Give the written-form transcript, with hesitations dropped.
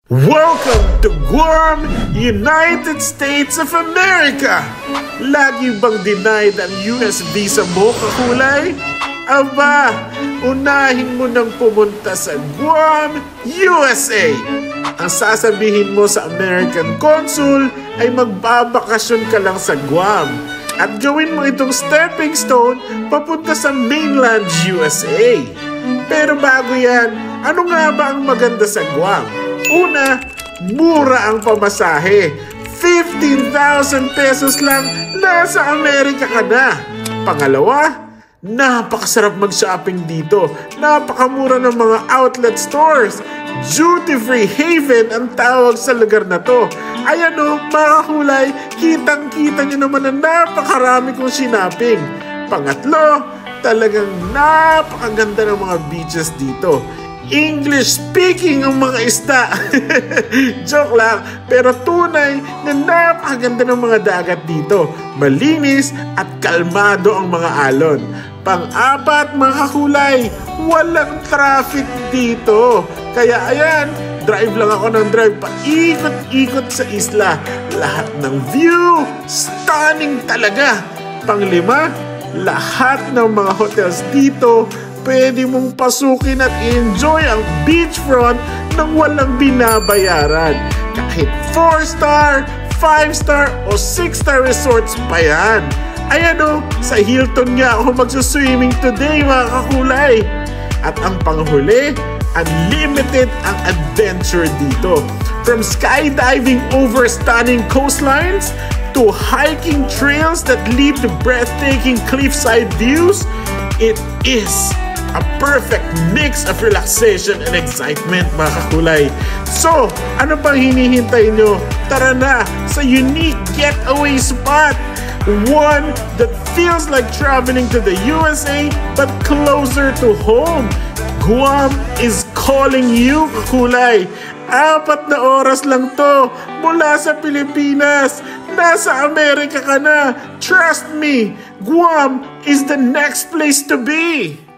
Welcome to Guam, United States of America! Lagi bang denied ang US visa mo, kakulay? Aba, unahin mo nang pumunta sa Guam, USA! Ang sasabihin mo sa American Consul ay magbabakasyon ka lang sa Guam at gawin mo itong stepping stone papunta sa mainland USA. Pero bago yan, ano nga ba ang maganda sa Guam? Una, mura ang pamasahe. 15,000 pesos lang, nasa Amerika ka na. Pangalawa, napakasarap mag-shopping dito. Napakamura ng mga outlet stores. Duty-free haven ang tawag sa lugar na to. Ayan o, mga kulay, kitang-kita nyo naman na napakarami kong sinaping. Pangatlo, talagang napakaganda ng mga beaches dito. English speaking ang mga isda. Joke lang, pero tunay na napakaganda ng mga dagat dito. Malinis at kalmado ang mga alon. Pang-apat, mga kakulay, walang traffic dito. Kaya ayan, drive lang ako ng drive, paikot-ikot sa isla. Lahat ng view, stunning talaga. Panglima, lahat ng mga hotels dito pwede mong pasukin at enjoy ang beachfront nang walang binabayaran. Kahit 4-star, 5-star o 6-star resorts pa yan. Ayan o, sa Hilton nga ako magsuswimming today, mga kakulay. At ang panghuli, unlimited ang adventure dito. From skydiving over stunning coastlines to hiking trails that lead to breathtaking cliffside views, it is a perfect mix of relaxation and excitement, mga kakulay. So, ano pang hinihintay nyo? Tara na sa unique getaway spot. One that feels like traveling to the USA but closer to home. Guam is calling you, kakulay. 4 na oras lang to mula sa Pilipinas. Nasa Amerika ka na. Trust me, Guam is the next place to be.